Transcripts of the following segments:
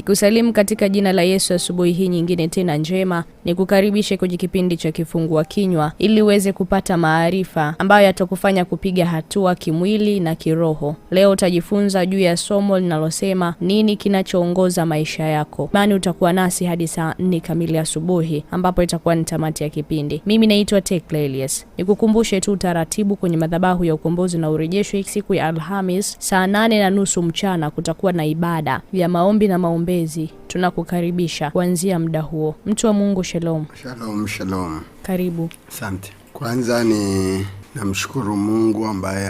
Nikusalimu katika jina la Yesu asubuhi hii nyingine tena njema. Nikukaribishe kwenye kipindi cha Kifungua Kinywa ili uweze kupata maarifa ambayo yatakufanya kupiga hatua kimwili na kiroho. Leo utajifunza juu ya somo linalosema nini kinachoongoza maisha yako. Imani utakuwa nasi hadi saa 4 kamili asubuhi ambapo itakuwa ni tamati ya kipindi. Mimi naitwa Tekla Elias. Nikukumbushe tu taratibu kwenye madhabahu ya ukombozi na urejesho siku ya Alhamis saa 8:30 mchana kutakuwa na ibada ya maombi na maombezi. Tunakukaribisha kuanzia muda huo. Mtu wa Mungu, shalom. Shalom, shalom. Karibu. Asante. Kwanza namshukuru Mungu ambaye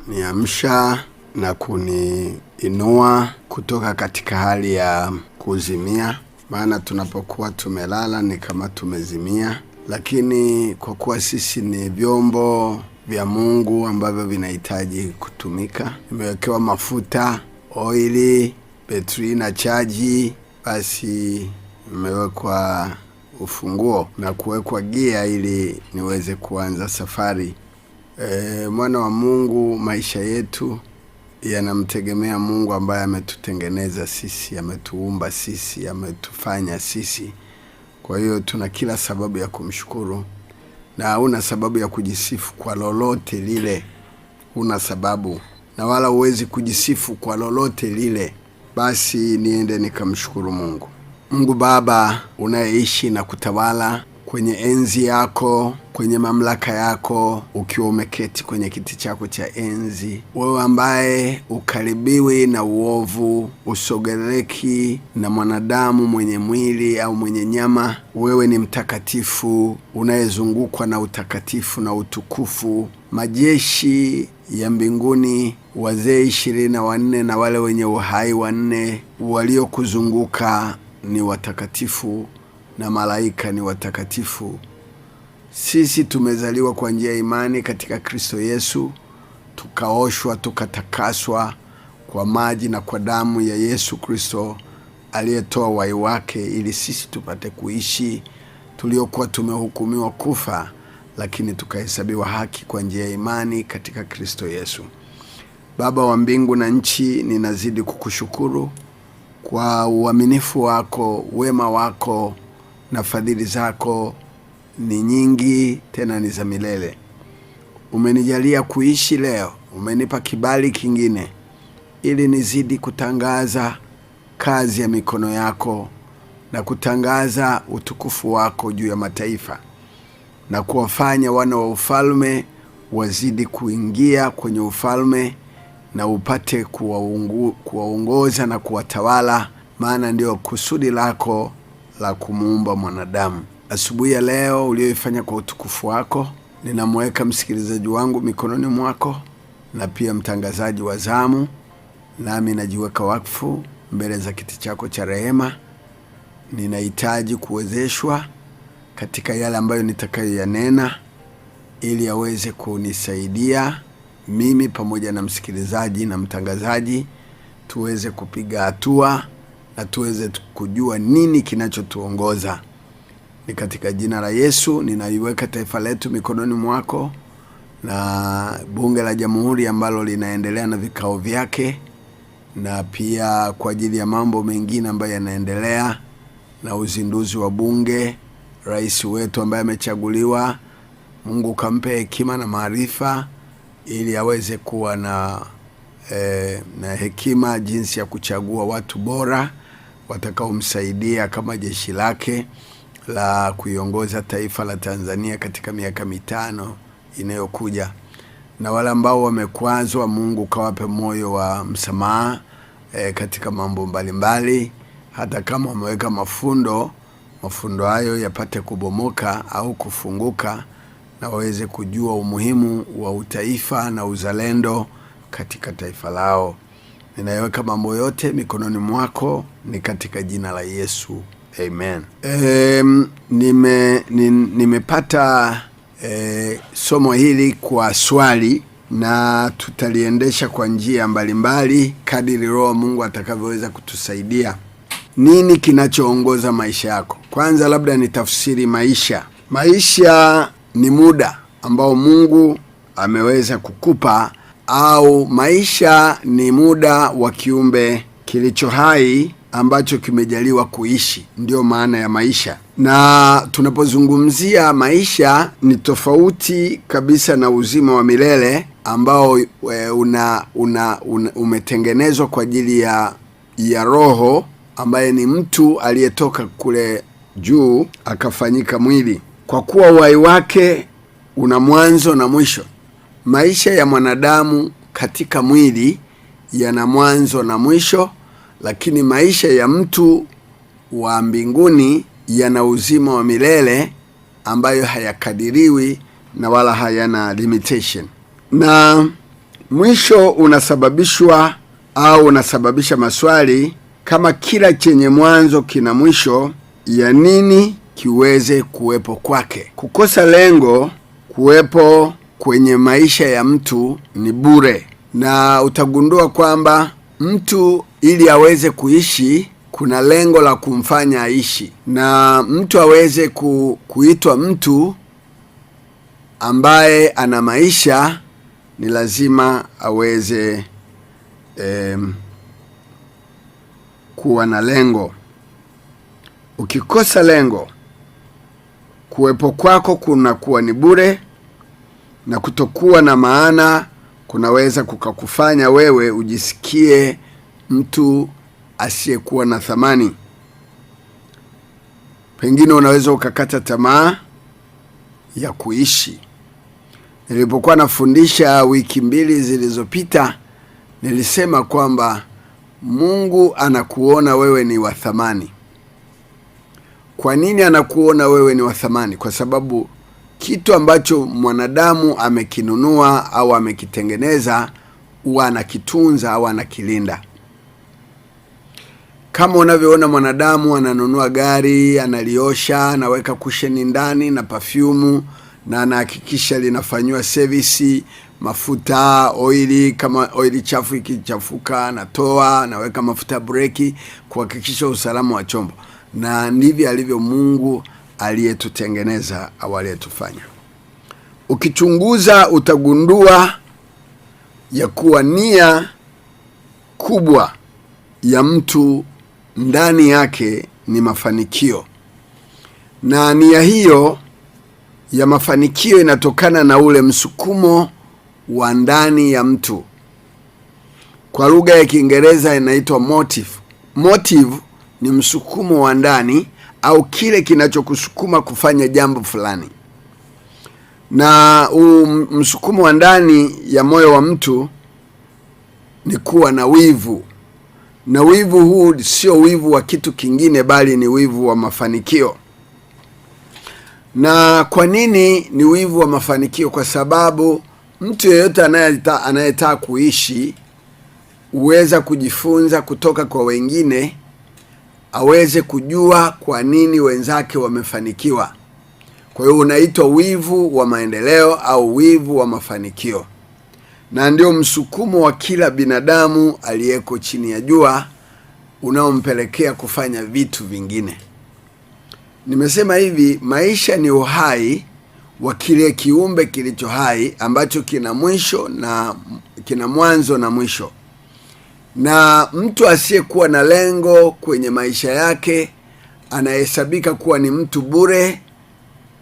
ameniamsha na kuniinua kutoka katika hali ya kuzimia. Maana tunapokuwa tumelala ni kama tumezimia, lakini kwa kuwa sisi ni vyombo vya Mungu ambavyo vinahitaji kutumika, nimewekewa mafuta, oili, betri na chaji, basi nimewekwa ufunguo na kuwekwa gia ili niweze kuanza safari. Mwana wa Mungu, maisha yetu yanamtegemea Mungu ambaye ametutengeneza sisi, ametuumba sisi, ametufanya sisi. Kwa hiyo tuna kila sababu ya kumshukuru, na una sababu ya kujisifu kwa lolote lile. Una sababu, na wala huwezi kujisifu kwa lolote lile. Basi niende nikamshukuru Mungu. Mungu Baba unayeishi na kutawala kwenye enzi yako, kwenye mamlaka yako, ukiwa umeketi kwenye kiti chako cha enzi. Wewe ambaye ukaribiwi na uovu, usogeleki na mwanadamu mwenye mwili au mwenye nyama. Wewe ni mtakatifu, unayezungukwa na utakatifu na utukufu. Majeshi ya mbinguni, wazee 24 na wale wenye uhai 4 waliokuzunguka ni watakatifu, na malaika ni watakatifu. Sisi tumezaliwa kwa njia ya imani katika Kristo Yesu, tukaoshwa, tukatakaswa kwa maji na kwa damu ya Yesu Kristo aliyetoa uhai wake ili sisi tupate kuishi, tuliokuwa tumehukumiwa kufa lakini tukahesabiwa haki kwa njia ya imani katika Kristo Yesu. Baba wa mbingu na nchi, ninazidi kukushukuru kwa uaminifu wako, wema wako na fadhili zako ni nyingi, tena ni za milele. Umenijalia kuishi leo, umenipa kibali kingine ili nizidi kutangaza kazi ya mikono yako na kutangaza utukufu wako juu ya mataifa, na kuwafanya wana wa ufalme wazidi kuingia kwenye ufalme na upate kuwaongoza na kuwatawala, maana ndio kusudi lako la kumuumba mwanadamu. Asubuhi ya leo ulioifanya kwa utukufu wako, ninamweka msikilizaji wangu mikononi mwako na pia mtangazaji wa zamu, nami najiweka wakfu mbele za kiti chako cha rehema. Ninahitaji kuwezeshwa katika yale ambayo nitakayoyanena ili aweze kunisaidia mimi pamoja na msikilizaji na mtangazaji tuweze kupiga hatua na tuweze kujua nini kinachotuongoza. Ni katika jina la Yesu ninaiweka taifa letu mikononi mwako, na bunge la jamhuri ambalo linaendelea na vikao vyake, na pia kwa ajili ya mambo mengine ambayo yanaendelea na uzinduzi wa bunge, rais wetu ambaye amechaguliwa, Mungu kampe hekima na maarifa ili aweze kuwa na hekima jinsi ya kuchagua watu bora watakaomsaidia kama jeshi lake la kuiongoza taifa la Tanzania katika miaka 5 inayokuja. Na wale ambao wamekwazwa, Mungu kawape moyo wa msamaha katika mambo mbalimbali, hata kama wameweka mafundo hayo yapate kubomoka au kufunguka, na waweze kujua umuhimu wa utaifa na uzalendo katika taifa lao. Ninayaweka mambo yote mikononi mwako, ni katika jina la Yesu. Amen. Nimepata somo hili kwa swali, na tutaliendesha kwa njia mbalimbali kadiri Roho Mungu atakavyoweza kutusaidia. Nini kinachoongoza maisha yako? Kwanza labda nitafsiri maisha. Maisha ni muda ambao Mungu ameweza kukupa, au maisha ni muda wa kiumbe kilicho hai ambacho kimejaliwa kuishi. Ndio maana ya maisha. Na tunapozungumzia maisha, ni tofauti kabisa na uzima wa milele ambao umetengenezwa kwa ajili ya roho, ambaye ni mtu aliyetoka kule juu akafanyika mwili. Kwa kuwa uhai wake una mwanzo na mwisho. Maisha ya mwanadamu katika mwili yana mwanzo na mwisho, lakini maisha ya mtu wa mbinguni yana uzima wa milele ambayo hayakadiriwi na wala hayana limitation. Na mwisho unasababishwa au unasababisha maswali kama kila chenye mwanzo kina mwisho, ya nini kiweze kuwepo kwake? Kukosa lengo kuwepo kwenye maisha ya mtu ni bure. Na utagundua kwamba mtu ili aweze kuishi kuna lengo la kumfanya aishi, na mtu aweze kuitwa mtu ambaye ana maisha ni lazima aweze kuwa na lengo. Ukikosa lengo, kuwepo kwako kunakuwa ni bure, na kutokuwa na maana kunaweza kukakufanya wewe ujisikie mtu asiyekuwa na thamani. Pengine unaweza ukakata tamaa ya kuishi. Nilipokuwa nafundisha wiki 2 zilizopita, nilisema kwamba Mungu anakuona wewe ni wa thamani. Kwa nini anakuona wewe ni wa thamani? Kwa sababu kitu ambacho mwanadamu amekinunua au amekitengeneza huwa anakitunza au anakilinda. Kama unavyoona mwanadamu ananunua gari, analiosha, anaweka kusheni ndani na perfume, na anahakikisha linafanywa service, mafuta, oili, kama oili chafu ikichafuka anatoa, anaweka mafuta breki kuhakikisha usalama wa chombo. Na ndivyo alivyo Mungu aliyetutengeneza au aliyetufanya. Ukichunguza utagundua ya kuwa nia kubwa ya mtu ndani yake ni mafanikio. Na nia hiyo ya mafanikio inatokana na ule msukumo wa ndani ya mtu. Kwa lugha ya Kiingereza inaitwa motive. Motive ni msukumo wa ndani au kile kinachokusukuma kufanya jambo fulani. Na msukumo wa ndani ya moyo wa mtu ni kuwa na wivu. Na wivu huu sio wivu wa kitu kingine, bali ni wivu wa mafanikio. Na kwa nini ni wivu wa mafanikio? Kwa sababu mtu yeyote anayetaka kuishi uweza kujifunza kutoka kwa wengine, aweze kujua kwa nini wenzake wamefanikiwa. Kwa hiyo unaitwa wivu wa maendeleo au wivu wa mafanikio. Na ndio msukumo wa kila binadamu aliyeko chini ya jua unaompelekea kufanya vitu vingine. Nimesema hivi, maisha ni uhai wa kile kiumbe kilicho hai ambacho kina mwisho na kina mwanzo na mwisho. Na mtu asiyekuwa na lengo kwenye maisha yake anahesabika kuwa ni mtu bure,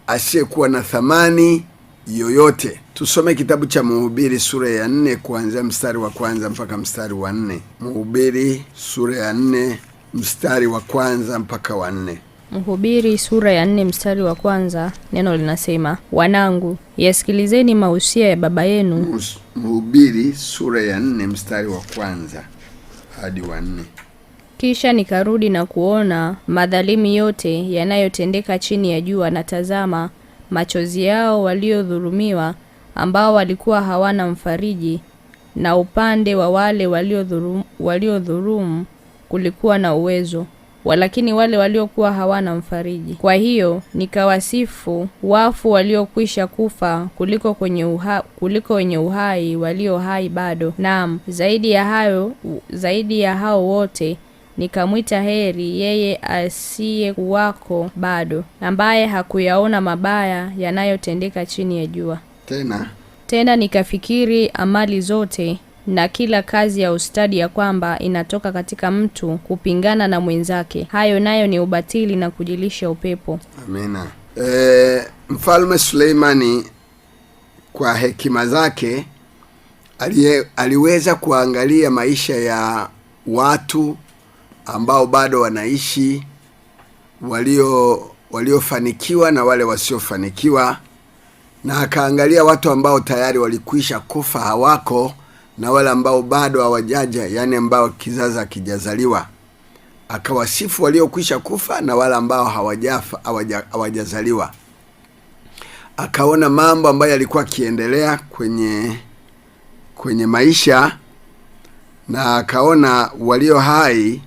asiyekuwa na thamani yoyote. Tusome kitabu cha Mhubiri sura ya 4 kuanzia mstari wa 1 mpaka mstari wa 4. Mhubiri sura ya 4 mstari wa 1 mpaka wa 4. Mhubiri sura ya 4 mstari wa 1, neno linasema, wanangu, yasikilizeni mausia ya baba yenu. Mhubiri sura ya 4 mstari wa 1 hadi wa 4. Kisha nikarudi na kuona madhalimi yote yanayotendeka chini ya jua, na tazama, machozi yao waliodhulumiwa, ambao walikuwa hawana mfariji, na upande wa wale waliodhulumu kulikuwa na uwezo, walakini wale waliokuwa hawana mfariji. Kwa hiyo nikawasifu wafu waliokwisha kufa kuliko wenye uhai walio hai bado. Naam, zaidi ya hao wote nikamwita heri yeye asiyekuwako bado, ambaye hakuyaona mabaya yanayotendeka chini ya jua. Tena nikafikiri amali zote na kila kazi ya ustadi ya kwamba inatoka katika mtu kupingana na mwenzake, hayo nayo ni ubatili na kujilisha upepo. Amina. Mfalme Suleimani kwa hekima zake aliweza kuangalia maisha ya watu ambao bado wanaishi, waliofanikiwa na wale wasiofanikiwa, na akaangalia watu ambao tayari walikwisha kufa hawako, na wale ambao bado hawajaja, yani ambao kizazi hakijazaliwa. Akawasifu waliokwisha kufa na wale ambao hawajazaliwa. Akaona mambo ambayo yalikuwa kiendelea kwenye maisha, na akaona walio hai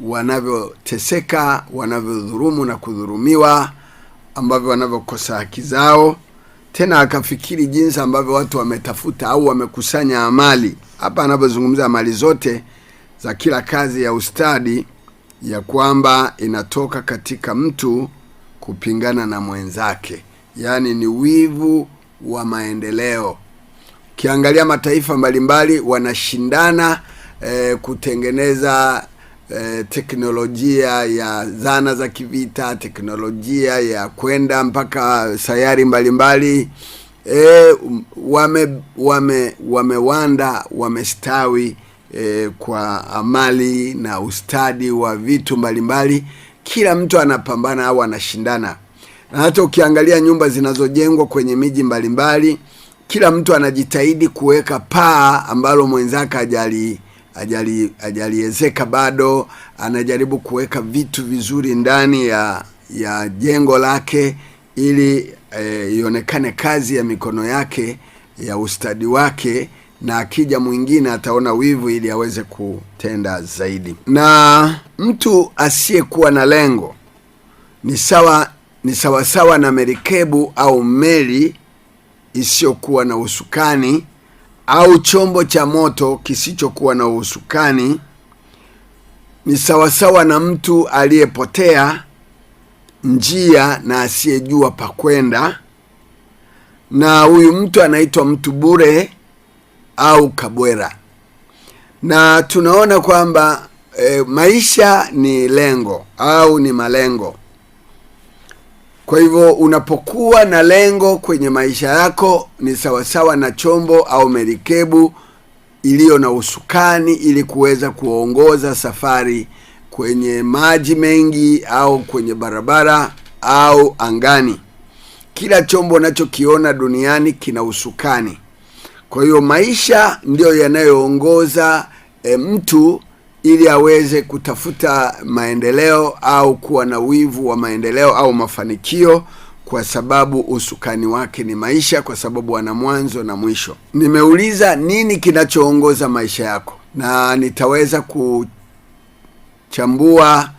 wanavyoteseka, wanavyodhulumu na kudhulumiwa, ambavyo wanavyokosa haki zao. Tena akafikiri jinsi ambavyo watu wametafuta au wamekusanya amali. Hapa anapozungumza amali zote za kila kazi ya ustadi, ya kwamba inatoka katika mtu kupingana na mwenzake, yani ni wivu wa maendeleo. Ukiangalia mataifa mbalimbali wanashindana kutengeneza teknolojia ya zana za kivita, teknolojia ya kwenda mpaka sayari mbalimbali. Wamewanda, wamestawi kwa amali na ustadi wa vitu mbalimbali. Kila mtu anapambana au anashindana. Na hata ukiangalia nyumba zinazojengwa kwenye miji mbalimbali, kila mtu anajitahidi kuweka paa ambalo mwenzake hajaliezeka bado. Anajaribu kuweka vitu vizuri ndani ya jengo lake, ili ionekane kazi ya mikono yake, ya ustadi wake, na akija mwingine ataona wivu ili aweze kutenda zaidi. Na mtu asiyekuwa na lengo ni sawa na merikebu au meli isiyokuwa na usukani, au chombo cha moto kisichokuwa na usukani. Ni sawa na mtu aliyepotea njia na asiyejua pa kwenda, na huyu mtu anaitwa mtu bure au kabwera. Na tunaona kwamba maisha ni lengo au ni malengo. Kwa hivyo unapokuwa na lengo kwenye maisha yako, ni sawasawa na chombo au merikebu iliyo na usukani, ili kuweza kuongoza safari kwenye maji mengi au kwenye barabara au angani. Kila chombo unachokiona duniani kina usukani. Kwa hiyo maisha ndio yanayoongoza mtu ili aweze kutafuta maendeleo au kuwa na wivu wa maendeleo au mafanikio, kwa sababu usukani wake ni maisha, kwa sababu ana mwanzo na mwisho. Nimeuliza nini kinachoongoza maisha yako, na nitaweza kuchambua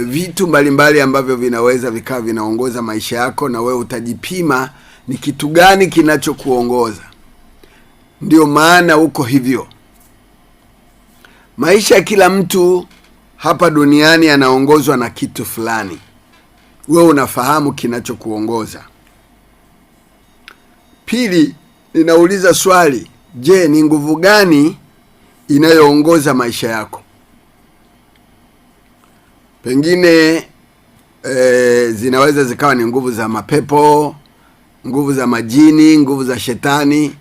vitu mbalimbali ambavyo vinaweza vikawa vinaongoza maisha yako, na wewe utajipima ni kitu gani kinachokuongoza. Ndio maana uko hivyo. Maisha ya kila mtu hapa duniani yanaongozwa na kitu fulani. Wewe unafahamu kinachokuongoza. Pili, ninauliza swali, je, ni nguvu gani inayoongoza maisha yako? Pengine zinaweza zikawa ni nguvu za mapepo, nguvu za majini, nguvu za shetani,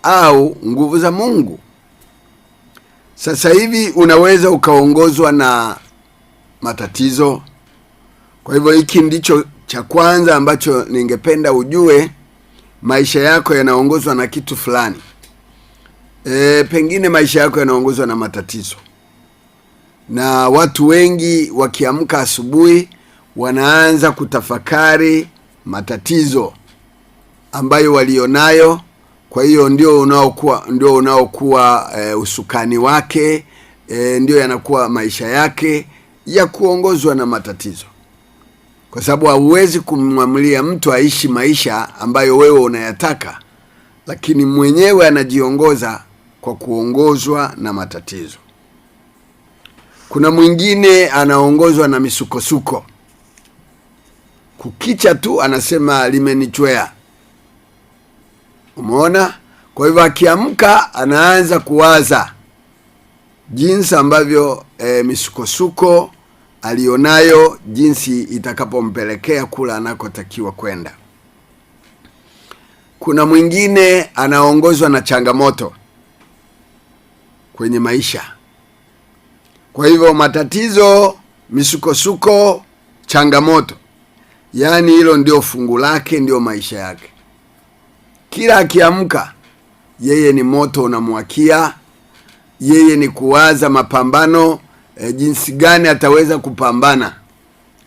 au nguvu za Mungu. Sasa hivi unaweza ukaongozwa na matatizo. Kwa hivyo hiki ndicho cha kwanza ambacho ningependa ujue. Maisha yako yanaongozwa na kitu fulani. Pengine maisha yako yanaongozwa na matatizo. Na watu wengi wakiamka asubuhi wanaanza kutafakari matatizo ambayo walionayo. Kwa hiyo ndio unaokuwa usukani wake, ndio yanakuwa maisha yake ya kuongozwa na matatizo. Kwa sababu hauwezi kumwamulia mtu aishi maisha ambayo wewe unayataka, lakini mwenyewe anajiongoza kwa kuongozwa na matatizo. Kuna mwingine anaongozwa na misukosuko. Kukicha tu anasema limenichwea. Umeona? Kwa hivyo akiamka anaanza kuwaza jinsi ambavyo misukosuko alionayo jinsi itakapompelekea kula anakotakiwa kwenda. Kuna mwingine anaongozwa na changamoto kwenye maisha. Kwa hivyo matatizo, misukosuko, changamoto, yaani hilo ndio fungu lake, ndio maisha yake. Kila akiamka yeye ni moto unamwakia, yeye ni kuwaza mapambano, jinsi gani ataweza kupambana.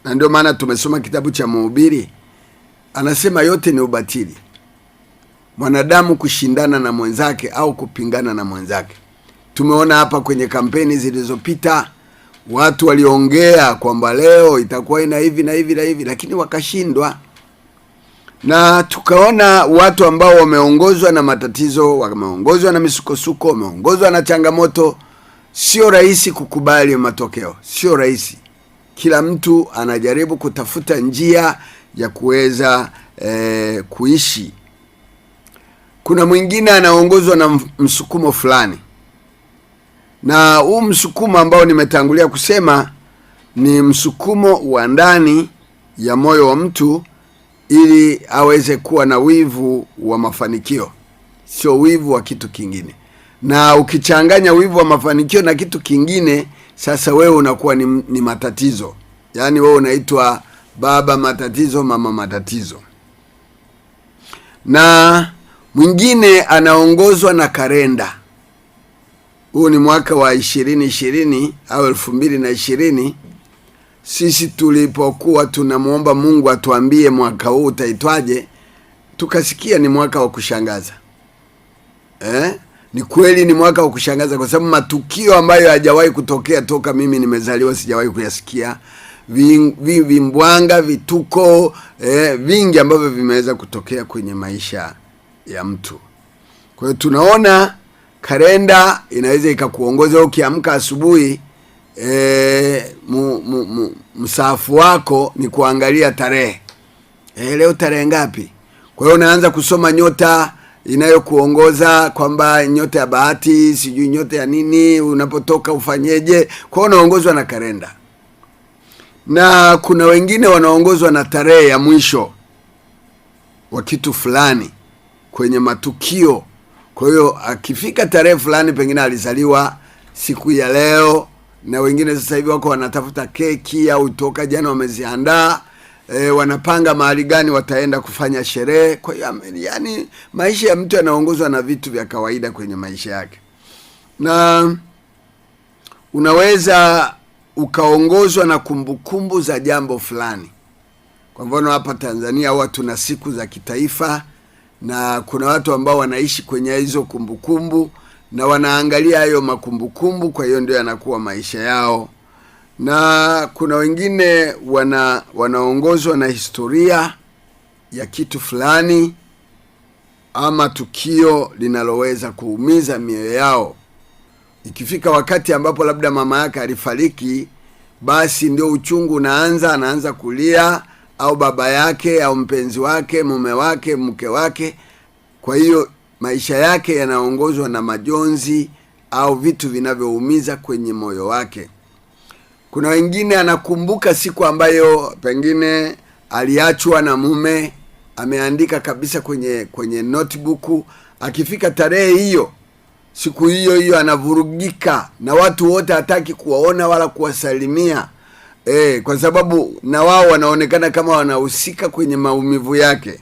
Na ndio maana tumesoma kitabu cha Mhubiri, anasema yote ni ubatili, mwanadamu kushindana na mwenzake au kupingana na mwenzake. Tumeona hapa kwenye kampeni zilizopita watu waliongea kwamba leo itakuwa ina hivi na hivi na hivi, lakini wakashindwa. Na tukaona watu ambao wameongozwa na matatizo, wameongozwa na misukosuko, wameongozwa na changamoto, sio rahisi kukubali matokeo, sio rahisi. Kila mtu anajaribu kutafuta njia ya kuweza kuishi. Kuna mwingine anaongozwa na msukumo fulani, na huu msukumo ambao nimetangulia kusema ni msukumo wa ndani ya moyo wa mtu, ili aweze kuwa na wivu wa mafanikio, sio wivu wa kitu kingine. Na ukichanganya wivu wa mafanikio na kitu kingine, sasa wewe unakuwa ni matatizo. Yaani wewe unaitwa baba matatizo, mama matatizo. Na mwingine anaongozwa na kalenda. Huu ni mwaka wa 2020 au 2020. Sisi tulipokuwa tunamuomba Mungu atuambie mwaka huu utaitwaje, tukasikia ni mwaka wa kushangaza. Ni kweli ni mwaka wa kushangaza, kwa sababu matukio ambayo hajawahi kutokea toka mimi nimezaliwa sijawahi kuyasikia. Vimbwanga, vituko, vingi ambavyo vimeweza kutokea kwenye maisha ya mtu. Kwa hiyo tunaona kalenda inaweza ikakuongoza. Ukiamka asubuhi, msaafu wako ni kuangalia tarehe. Leo tarehe ngapi? Kwa hiyo unaanza kusoma nyota inayokuongoza kwamba nyota ya bahati, sijui nyota ya nini, unapotoka ufanyeje. Kwa hiyo unaongozwa na kalenda. Na kuna wengine wanaongozwa na tarehe ya mwisho wa kitu fulani kwenye matukio. Kwa hiyo akifika tarehe fulani, pengine alizaliwa siku ya leo, na wengine sasa hivi wako wanatafuta keki au toka jana wameziandaa, wanapanga mahali gani wataenda kufanya sherehe. Kwa hiyo yani maisha ya mtu yanaongozwa na vitu vya kawaida kwenye maisha yake. Na unaweza ukaongozwa na kumbukumbu za jambo fulani. Kwa mfano hapa Tanzania huwa tuna siku za kitaifa, na kuna watu ambao wanaishi kwenye hizo kumbukumbu na wanaangalia hayo makumbukumbu, kwa hiyo ndio yanakuwa maisha yao. Na kuna wengine wanaongozwa na historia ya kitu fulani ama tukio linaloweza kuumiza mioyo yao. Ikifika wakati ambapo labda mama yake alifariki, basi ndio uchungu anaanza kulia, au baba yake au mpenzi wake, mume wake, mke wake. Kwa hiyo maisha yake yanaongozwa na majonzi au vitu vinavyoumiza kwenye moyo wake. Kuna wengine anakumbuka siku ambayo pengine aliachwa na mume, ameandika kabisa kwenye notebook. Akifika tarehe hiyo, siku hiyo anavurugika, na watu wote hataki kuwaona wala kuwasalimia, kwa sababu na wao wanaonekana kama wanahusika kwenye maumivu yake.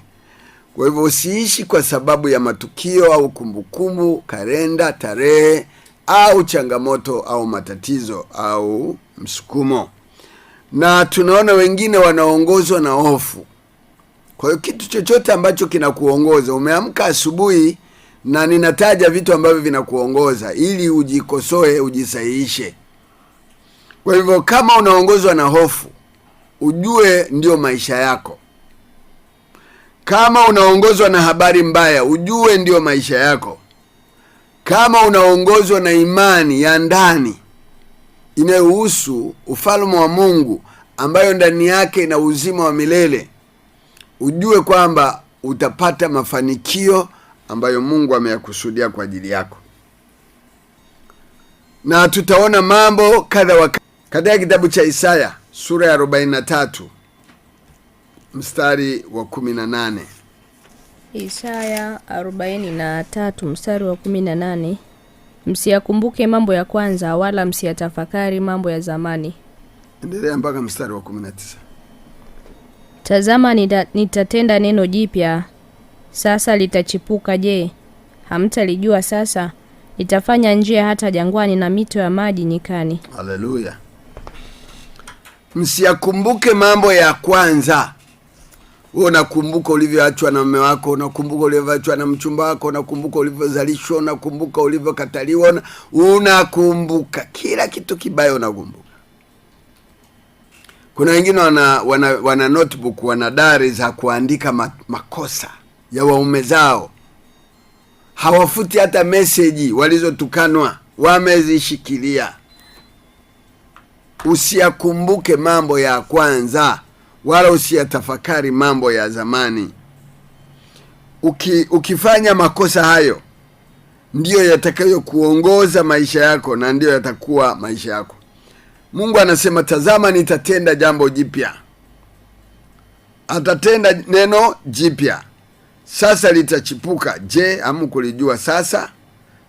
Kwa hivyo usiishi kwa sababu ya matukio au kumbukumbu, kalenda, tarehe au changamoto au matatizo au msukumo. Na tunaona wengine wanaongozwa na hofu. Kwa hiyo kitu chochote ambacho kinakuongoza, umeamka asubuhi, na ninataja vitu ambavyo vinakuongoza ili ujikosoe, ujisahihishe. Kwa hivyo kama unaongozwa na hofu, ujue ndio maisha yako. Kama unaongozwa na habari mbaya, ujue ndio maisha yako. Kama unaongozwa na imani ya ndani inayohusu ufalme wa Mungu ambayo ndani yake ina uzima wa milele, ujue kwamba utapata mafanikio ambayo Mungu ameyakusudia kwa ajili yako. Na tutaona mambo kadha wa kadha katika kitabu cha Isaya sura ya 43 mstari wa 18. Isaya 43 mstari wa 18. Msiyakumbuke mambo ya kwanza, wala msiyatafakari mambo ya zamani. Endelea mpaka mstari wa 19. Tazama, nitatenda neno jipya, sasa litachipuka. Je, hamtalijua sasa? Nitafanya njia hata jangwani na mito ya maji nyikani. Haleluya. Msiyakumbuke mambo ya kwanza. Wewe unakumbuka ulivyoachwa na mume wako, unakumbuka ulivyoachwa na mchumba wako, unakumbuka ulivyozalishwa, unakumbuka ulivyokataliwa, unakumbuka kila kitu kibaya unakumbuka. Kuna wengine wana notebook, wana diary za kuandika makosa ya waume zao. Hawafuti hata message walizotukanwa, wamezishikilia. Usiyakumbuke mambo ya kwanza, wala usiyatafakari mambo ya zamani. Ukifanya makosa hayo, ndiyo yatakayo kuongoza maisha yako na ndiyo yatakuwa maisha yako. Mungu anasema, tazama nitatenda jambo jipya. Atatenda neno jipya, sasa litachipuka. Je, hamkulijua sasa?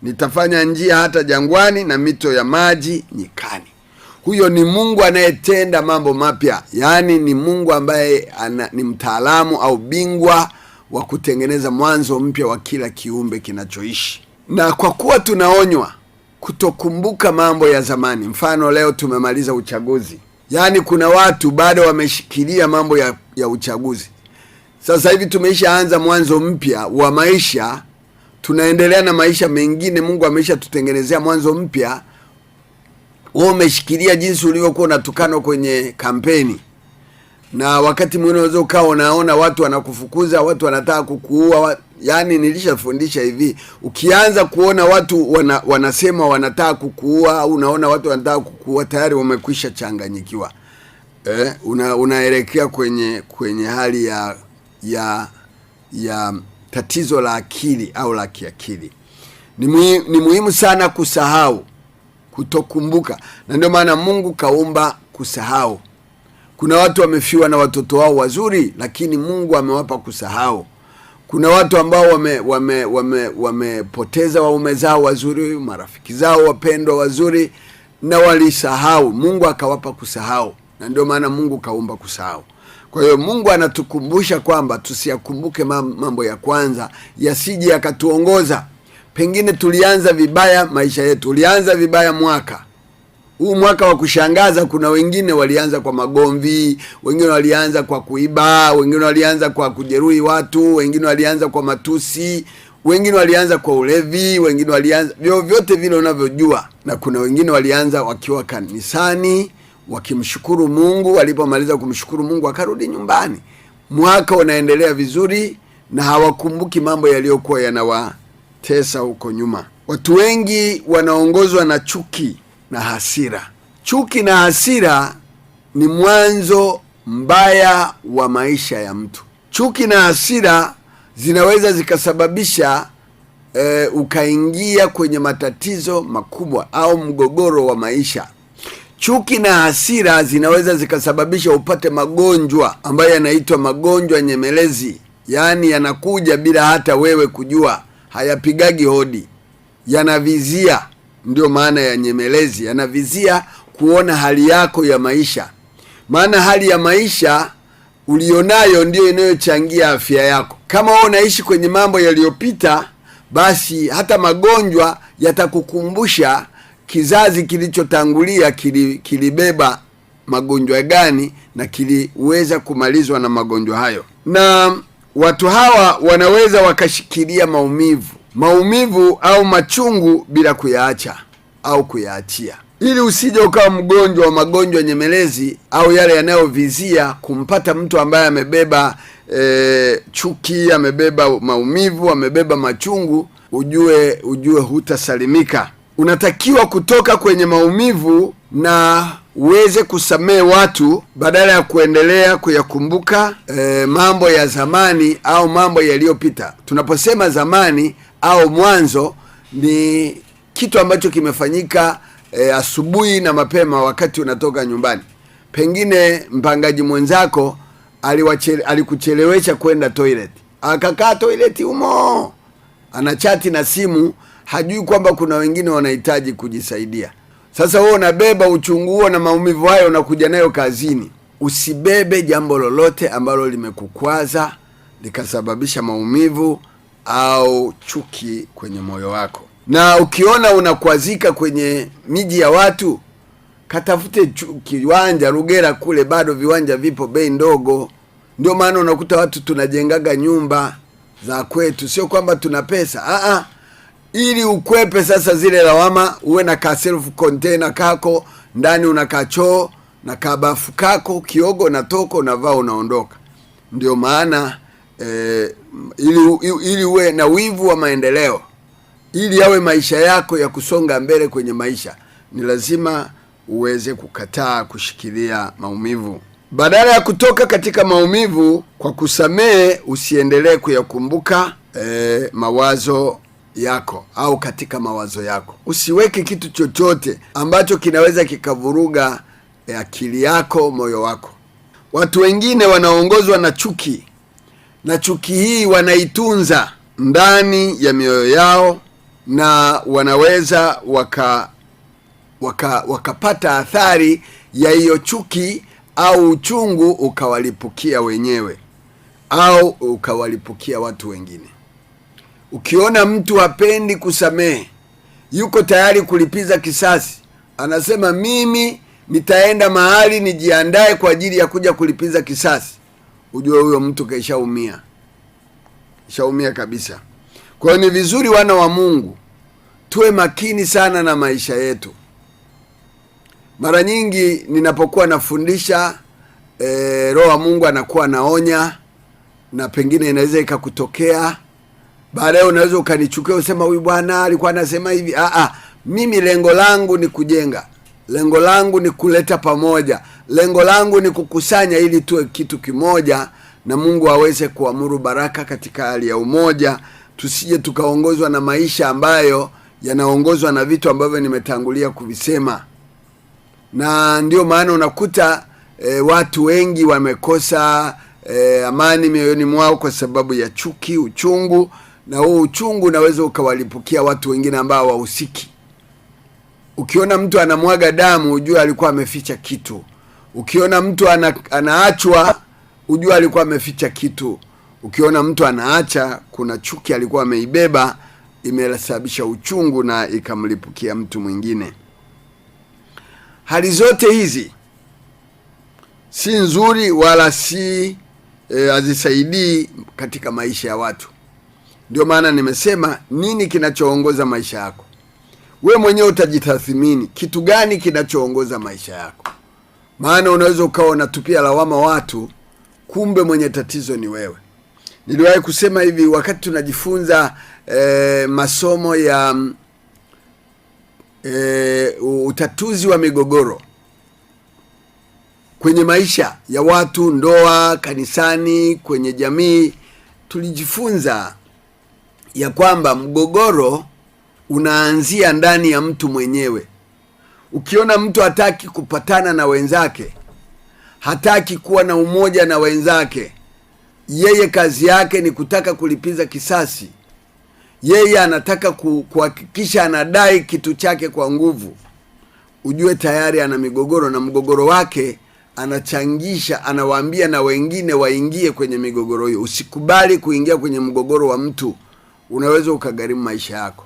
Nitafanya njia hata jangwani na mito ya maji nyikani. Huyo ni Mungu anayetenda mambo mapya. Yaani ni Mungu ambaye ni mtaalamu au bingwa wa kutengeneza mwanzo mpya wa kila kiumbe kinachoishi. Na kwa kuwa tunaonywa kutokumbuka mambo ya zamani. Mfano, leo tumemaliza uchaguzi. Yaani kuna watu bado wameshikilia mambo ya uchaguzi. Sasa hivi tumeishaanza mwanzo mpya wa maisha. Tunaendelea na maisha mengine. Mungu ameisha tutengenezea mwanzo mpya. Wewe umeshikilia jinsi ulivyokuwa unatukana kwenye kampeni. Na wakati mwingine unaweza ukawa unaona watu wanakufukuza, watu wanataka kukuua. Yaani nilishafundisha hivi, ukianza kuona watu wanasema wanataka kukuua, au unaona watu wanataka kukuua, tayari wamekwisha changanyikiwa. Unaelekea kwenye hali ya tatizo la akili au la kiakili. Ni muhimu sana kusahau, kutokumbuka. Na ndio maana Mungu kaumba kusahau. Kuna watu wamefiwa na watoto wao wazuri, lakini Mungu amewapa kusahau. Kuna watu ambao wamepoteza waume zao wazuri, marafiki zao wapendwa wazuri, na walisahau. Mungu akawapa kusahau. Na ndio maana Mungu kaumba kusahau. Kwa hiyo Mungu anatukumbusha kwamba tusiyakumbuke mambo ya kwanza, yasije yakatuongoza. Pengine tulianza vibaya maisha yetu. Tulianza vibaya mwaka huu, mwaka wa kushangaza. Kuna wengine walianza kwa magomvi, wengine walianza kwa kuiba, wengine walianza kwa kujeruhi watu, wengine walianza kwa matusi, wengine walianza kwa ulevi, wengine walianza vyote vile unavyojua. Na kuna wengine walianza wakiwa kanisani wakimshukuru Mungu, walipomaliza kumshukuru Mungu wakarudi nyumbani. Mwaka unaendelea vizuri na hawakumbuki mambo yaliyokuwa yanawatesa huko nyuma. Watu wengi wanaongozwa na chuki na hasira. Chuki na hasira ni mwanzo mbaya wa maisha ya mtu. Chuki na hasira zinaweza zikasababisha ukaingia kwenye matatizo makubwa au mgogoro wa maisha. Chuki na hasira zinaweza zikasababisha upate magonjwa ambayo yanaitwa magonjwa nyemelezi. Yaani yanakuja bila hata wewe kujua, hayapigagi hodi, yanavizia. Ndio maana ya nyemelezi, yanavizia kuona hali yako ya maisha. Maana hali ya maisha ulionayo ndio inayochangia afya yako. Kama wewe unaishi kwenye mambo yaliyopita, basi hata magonjwa yatakukumbusha kizazi kilichotangulia kilibeba magonjwa gani na kiliweza kumalizwa na magonjwa hayo. Na watu hawa wanaweza wakashikilia maumivu au machungu bila kuyaacha au kuyaachia, ili usije ukawa mgonjwa wa magonjwa nyemelezi au yale yanayovizia kumpata mtu ambaye amebeba chuki, amebeba maumivu, amebeba machungu. Ujue hutasalimika. Unatakiwa kutoka kwenye maumivu na uweze kusamehe watu badala ya kuendelea kuyakumbuka mambo ya zamani au mambo yaliyopita. Tunaposema zamani au mwanzo, ni kitu ambacho kimefanyika asubuhi na mapema wakati unatoka nyumbani. Pengine mpangaji mwenzako alikuchelewesha kwenda toilet, akakaa toilet humo anachati na simu, hajui kwamba kuna wengine wanahitaji kujisaidia. Sasa wewe unabeba uchungu huo na maumivu hayo unakuja nayo kazini. Usibebe jambo lolote ambalo limekukwaza likasababisha maumivu au chuki kwenye moyo wako. Na ukiona unakwazika kwenye miji ya watu, katafute kiwanja Rugera kule, bado viwanja vipo bei ndogo. Ndio maana unakuta watu tunajengaga nyumba za kwetu, sio kwamba tuna pesa. Ili ukwepe sasa zile lawama, uwe na ka self container kako ndani, una kachoo na kabafu kako, kiogo na toko, unavaa unaondoka. Ndio maana ili uwe na wivu wa maendeleo, ili yawe maisha yako ya kusonga mbele kwenye maisha, ni lazima uweze kukataa kushikilia maumivu. Badala ya kutoka katika maumivu kwa kusamehe, usiendelee kuyakumbuka mawazo yako au katika mawazo yako. Usiweke kitu chochote ambacho kinaweza kikavuruga akili yako, moyo wako. Watu wengine wanaongozwa na chuki, na chuki hii wanaitunza ndani ya mioyo yao, na wanaweza wakapata athari ya hiyo chuki au uchungu ukawalipukia wenyewe au ukawalipukia watu wengine. Ukiona mtu hapendi kusamehe, yuko tayari kulipiza kisasi, anasema mimi nitaenda mahali nijiandae kwa ajili ya kuja kulipiza kisasi, ujue huyo mtu kaishaumia. Shaumia kabisa. Kwa hiyo ni vizuri wana wa Mungu tuwe makini sana na maisha yetu. Mara nyingi ninapokuwa nafundisha, Roho wa Mungu anakuwa naonya, na pengine inaweza ikakutokea baadaye unaweza ukanichukia usema huyu bwana alikuwa anasema hivi. Mimi lengo langu ni kujenga, lengo langu ni kuleta pamoja, lengo langu ni kukusanya ili tuwe kitu kimoja, na Mungu aweze kuamuru baraka katika hali ya umoja. Tusije tukaongozwa na maisha ambayo yanaongozwa na vitu ambavyo nimetangulia kuvisema. Na ndio maana unakuta watu wengi wamekosa amani mioyoni mwao kwa sababu ya chuki, uchungu, na huo uchungu unaweza ukawalipukia watu wengine ambao wahusiki. Ukiona mtu anamwaga damu, ujue alikuwa ameficha kitu. Ukiona mtu anaachwa, ujue alikuwa ameficha kitu. Ukiona mtu anaacha, kuna chuki alikuwa ameibeba, imesababisha uchungu na ikamlipukia mtu mwingine. Hali zote hizi si nzuri wala si hazisaidii katika maisha ya watu. Ndio maana nimesema nini kinachoongoza maisha yako. We mwenyewe utajitathmini kitu gani kinachoongoza maisha yako. Maana unaweza ukawa unatupia lawama watu, kumbe mwenye tatizo ni wewe. Niliwahi kusema hivi wakati tunajifunza masomo ya utatuzi wa migogoro kwenye maisha ya watu, ndoa, kanisani, kwenye jamii, tulijifunza ya kwamba mgogoro unaanzia ndani ya mtu mwenyewe. Ukiona mtu hataki kupatana na wenzake, hataki kuwa na umoja na wenzake, yeye kazi yake ni kutaka kulipiza kisasi, yeye anataka kuhakikisha anadai kitu chake kwa nguvu, ujue tayari ana migogoro, na mgogoro wake anachangisha, anawaambia na wengine waingie kwenye migogoro hiyo. Usikubali kuingia kwenye mgogoro wa mtu, unaweza ukagharimu maisha yako.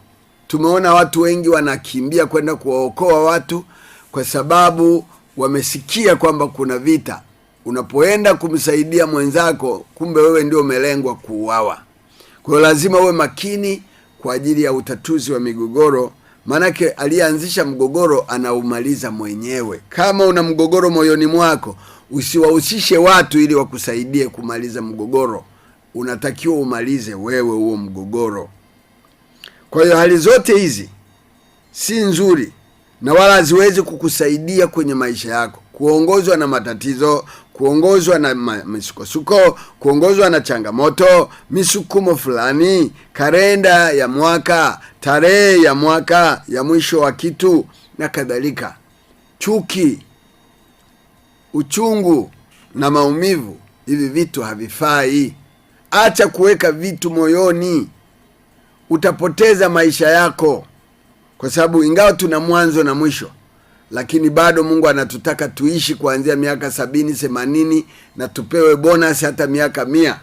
Tumeona watu wengi wanakimbia kwenda kuwaokoa watu kwa sababu wamesikia kwamba kuna vita. Unapoenda kumsaidia mwenzako, kumbe wewe ndio umelengwa kuuawa. Kwa hiyo lazima uwe makini kwa ajili ya utatuzi wa migogoro, manake aliyeanzisha mgogoro anaumaliza mwenyewe. Kama una mgogoro moyoni mwako, usiwahusishe watu ili wakusaidie kumaliza mgogoro. Unatakiwa umalize wewe huo mgogoro. Kwa hiyo hali zote hizi si nzuri, na wala haziwezi kukusaidia kwenye maisha yako. Kuongozwa na matatizo, kuongozwa na misukosuko, kuongozwa na changamoto, misukumo fulani, kalenda ya mwaka, tarehe ya mwaka, ya mwisho wa kitu na kadhalika. Chuki, uchungu na maumivu, hivi vitu havifai. Acha kuweka vitu moyoni, utapoteza maisha yako. Kwa sababu ingawa tuna mwanzo na mwisho, lakini bado Mungu anatutaka tuishi kuanzia miaka 70, 80 na tupewe bonus hata miaka 100,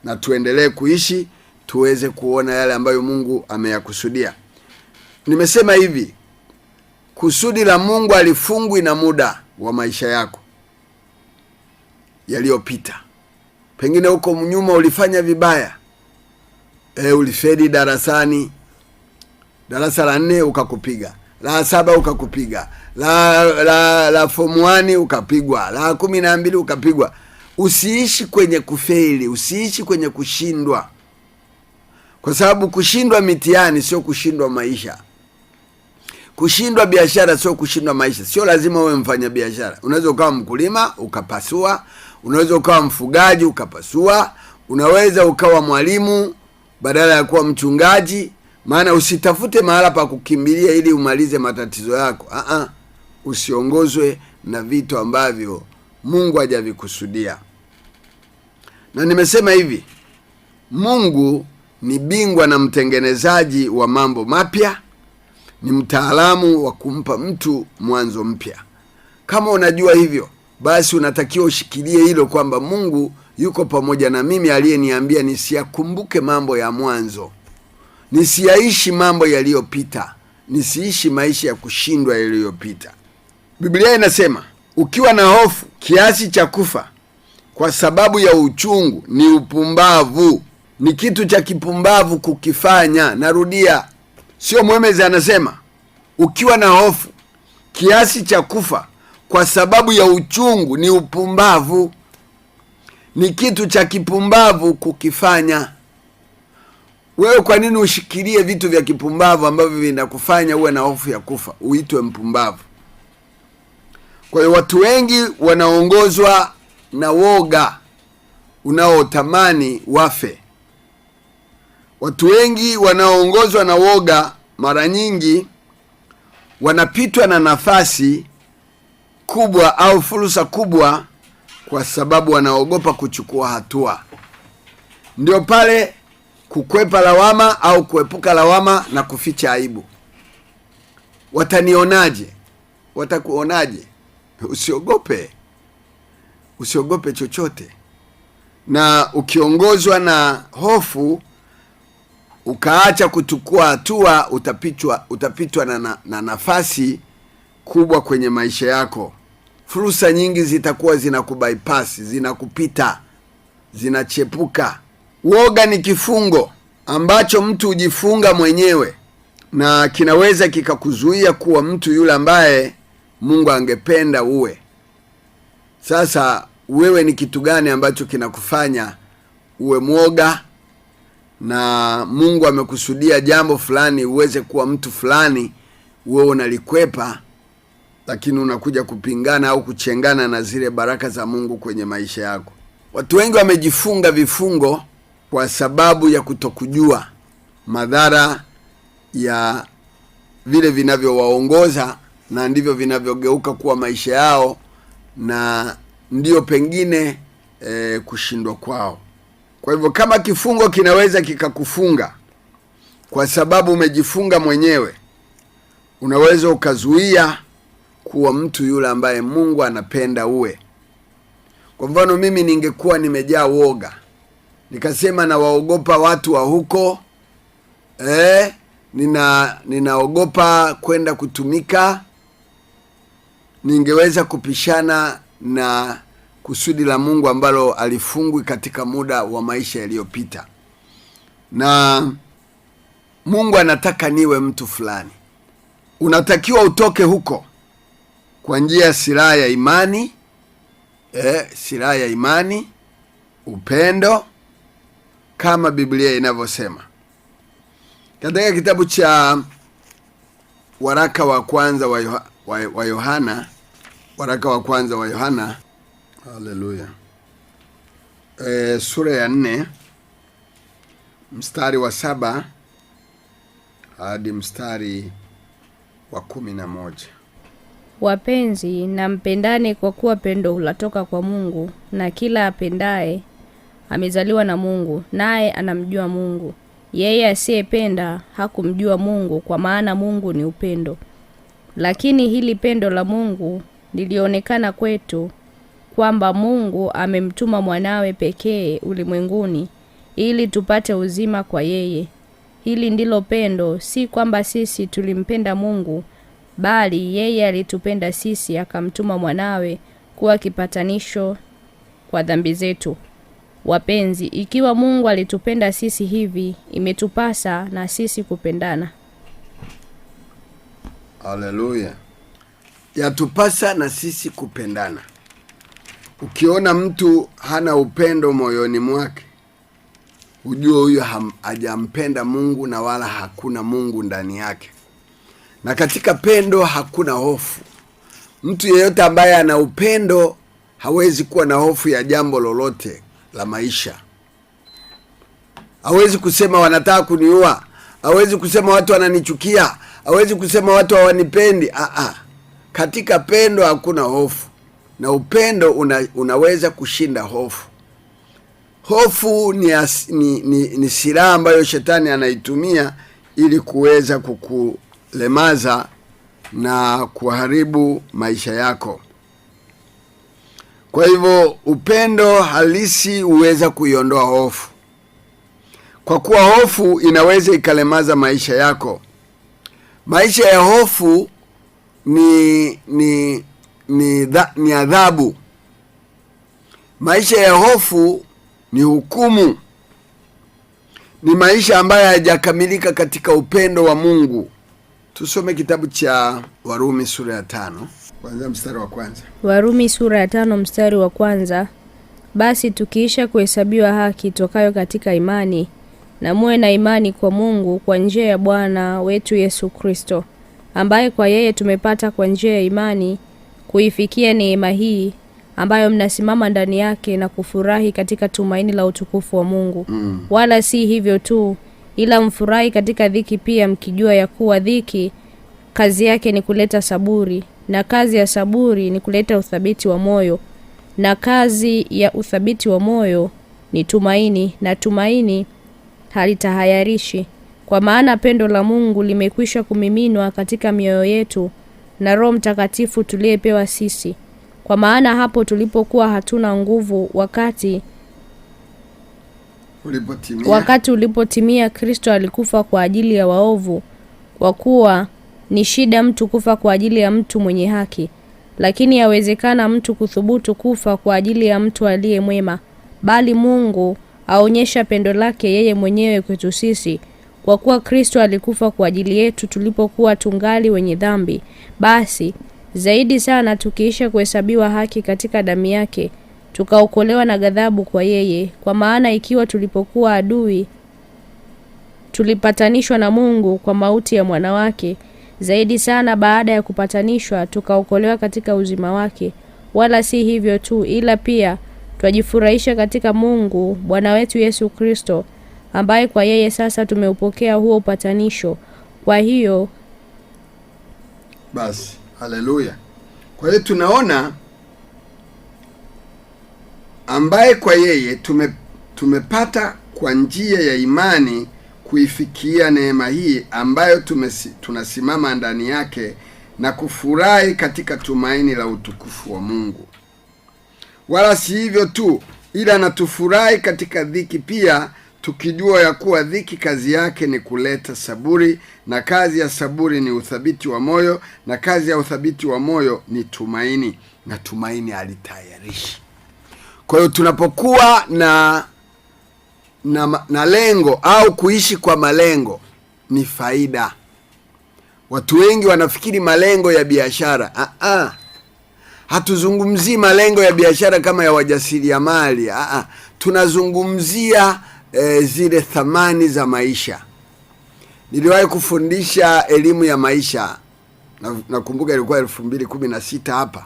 na tuendelee kuishi tuweze kuona yale ambayo Mungu ameyakusudia. Nimesema hivi, kusudi la Mungu alifungwi na muda wa maisha yako yaliyopita. Pengine huko nyuma ulifanya vibaya. Ulifeli darasani, darasa la 4 ukakupiga, la 7 ukakupiga, la form 1 ukapigwa, la 12 ukapigwa. Usiishi kwenye kufeli, usiishi kwenye kushindwa. Kwa sababu kushindwa mitihani sio kushindwa maisha. Kushindwa biashara sio kushindwa maisha. Sio lazima uwe mfanya biashara. Unaweza ukawa mkulima ukapasua, unaweza ukawa mfugaji ukapasua, unaweza ukawa mwalimu badala ya kuwa mchungaji. Maana usitafute mahala pa kukimbilia ili umalize matatizo yako. Usiongozwe na vitu ambavyo Mungu hajavikusudia. Na nimesema hivi, Mungu ni bingwa na mtengenezaji wa mambo mapya, ni mtaalamu wa kumpa mtu mwanzo mpya. Kama unajua hivyo, basi unatakiwa ushikilie hilo kwamba Mungu yuko pamoja na mimi, aliyeniambia nisiyakumbuke mambo ya mwanzo, nisiyaishi mambo yaliyopita, nisiishi maisha ya kushindwa yaliyopita. Biblia inasema, ukiwa na hofu kiasi cha kufa kwa sababu ya uchungu ni upumbavu. Ni kitu cha kipumbavu kukifanya. Narudia, sio Mwemezi anasema, ukiwa na hofu kiasi cha kufa kwa sababu ya uchungu ni upumbavu. Ni kitu cha kipumbavu kukifanya. Wewe kwa nini ushikilie vitu vya kipumbavu ambavyo vinakufanya uwe na hofu ya kufa, uitwe mpumbavu? Kwa hiyo watu wengi wanaongozwa na woga unaotamani wafe. Watu wengi wanaongozwa na woga mara nyingi wanapitwa na nafasi kubwa au fursa kubwa kwa sababu wanaogopa kuchukua hatua. Ndio pale kukwepa lawama au kuepuka lawama na kuficha aibu. Watanionaje? Watakuonaje? Usiogope. Usiogope chochote. Na ukiongozwa na hofu ukaacha kuchukua hatua, utapitwa na nafasi kubwa kwenye maisha yako. Fursa nyingi zitakuwa zinakubypass, zinakupita, zinachepuka. Woga ni kifungo ambacho mtu hujifunga mwenyewe, na kinaweza kikakuzuia kuwa mtu yule ambaye Mungu angependa uwe. Sasa wewe ni kitu gani ambacho kinakufanya uwe mwoga, na Mungu amekusudia jambo fulani uweze kuwa mtu fulani, wewe unalikwepa, lakini unakuja kupingana au kuchengana na zile baraka za Mungu kwenye maisha yako. Watu wengi wamejifunga vifungo kwa sababu ya kutokujua madhara ya vile vinavyowaongoza, na ndivyo vinavyogeuka kuwa maisha yao, na ndio pengine kushindwa kwao. Kwa hivyo kama kifungo kinaweza kikakufunga kwa sababu umejifunga mwenyewe, unaweza ukazuia kuwa mtu yule ambaye Mungu anapenda uwe. Kwa mfano, mimi ningekuwa nimejaa woga, nikasema na waogopa watu wa huko, ninaogopa kwenda kutumika, ningeweza kupishana na kusudi la Mungu ambalo alifungwi katika muda wa maisha yaliyopita. Na Mungu anataka niwe mtu fulani. Unatakiwa utoke huko kwa njia ya silaha ya imani, silaha ya imani, upendo, kama Biblia inavyosema. Katika kitabu cha waraka wa kwanza wa Yohana, waraka wa kwanza wa Yohana, haleluya, sura ya 4 mstari wa 7 hadi mstari wa 11. Wapenzi, na mpendane kwa kuwa pendo hulatoka kwa Mungu, na kila apendaye amezaliwa na Mungu, naye anamjua Mungu. Yeye asiyependa hakumjua Mungu, kwa maana Mungu ni upendo. Lakini hili pendo la Mungu lilionekana kwetu, kwamba Mungu amemtuma mwanawe pekee ulimwenguni ili tupate uzima kwa yeye. Hili ndilo pendo, si kwamba sisi tulimpenda Mungu, bali yeye alitupenda sisi akamtuma mwanawe kuwa kipatanisho kwa dhambi zetu. Wapenzi, ikiwa Mungu alitupenda sisi hivi, imetupasa na sisi kupendana. Haleluya. Yatupasa na sisi kupendana. Ukiona mtu hana upendo moyoni mwake, ujue huyo hajampenda Mungu na wala hakuna Mungu ndani yake. Na katika pendo hakuna hofu. Mtu yeyote ambaye ana upendo hawezi kuwa na hofu ya jambo lolote la maisha. Hawezi kusema wanataka kuniua, hawezi kusema watu wananichukia, hawezi kusema watu hawanipendi. Katika pendo hakuna hofu. Na upendo unaweza kushinda hofu. Hofu ni silaha ambayo shetani anaitumia ili kuweza kukulemaza na kuharibu maisha yako. Kwa hivyo upendo halisi huweza kuiondoa hofu. Kwa kuwa hofu inaweza ikalemaza maisha yako. Maisha ya hofu ni adhabu. Maisha ya hofu ni hukumu. Ni maisha ambayo hayajakamilika katika upendo wa Mungu. Tusome kitabu cha Warumi sura ya 5, kwanza mstari wa 1. Warumi sura ya 5 mstari wa 1. Basi tukiisha kuhesabiwa haki tokayo katika imani, na muwe na imani kwa Mungu kwa njia ya Bwana wetu Yesu Kristo, ambaye kwa yeye tumepata kwa njia ya imani kuifikia neema hii ambayo mnasimama ndani yake na kufurahi katika tumaini la utukufu wa Mungu. Wala si hivyo tu, ila mfurahi katika dhiki pia, mkijua ya kuwa dhiki kazi yake ni kuleta saburi, na kazi ya saburi ni kuleta uthabiti wa moyo, na kazi ya uthabiti wa moyo ni tumaini, na tumaini halitahayarishi, kwa maana pendo la Mungu limekwisha kumiminwa katika mioyo yetu na Roho Mtakatifu tuliyepewa sisi. Kwa maana hapo tulipokuwa hatuna nguvu, wakati ulipotimia, Kristo alikufa kwa ajili ya waovu, kwa kuwa ni shida mtu kufa kwa ajili ya mtu mwenye haki, lakini yawezekana mtu kuthubutu kufa kwa ajili ya mtu aliye mwema. Bali Mungu aonyesha pendo lake yeye mwenyewe kwetu sisi, kwa kuwa Kristo alikufa kwa ajili yetu tulipokuwa tungali wenye dhambi. Basi zaidi sana tukiisha kuhesabiwa haki katika damu yake, tukaokolewa na ghadhabu kwa yeye. Kwa maana ikiwa tulipokuwa adui tulipatanishwa na Mungu kwa mauti ya mwana wake, zaidi sana baada ya kupatanishwa tukaokolewa katika uzima wake. Wala si hivyo tu, ila pia twajifurahisha katika Mungu Bwana wetu Yesu Kristo, ambaye kwa yeye sasa tumeupokea huo upatanisho. Kwa hiyo basi, haleluya. Kwa hiyo tunaona ambaye kwa yeye tumepata kwa njia ya imani kuifikia neema hii ambayo tunasimama ndani yake na kufurahi katika tumaini la utukufu wa Mungu. Wala si hivyo tu, ila natufurahi katika dhiki pia, tukijua ya kuwa dhiki kazi yake ni kuleta saburi, na kazi ya saburi ni uthabiti wa moyo, na kazi ya uthabiti wa moyo ni tumaini, na tumaini halitahayarishi. Kwa hiyo tunapokuwa na lengo au kuishi kwa malengo ni faida. Watu wengi wanafikiri malengo ya biashara. Hatuzungumzii malengo ya biashara kama ya wajasiriamali. Tunazungumzia zile thamani za maisha. Niliwahi kufundisha elimu ya maisha nakumbuka ilikuwa 2016 hapa.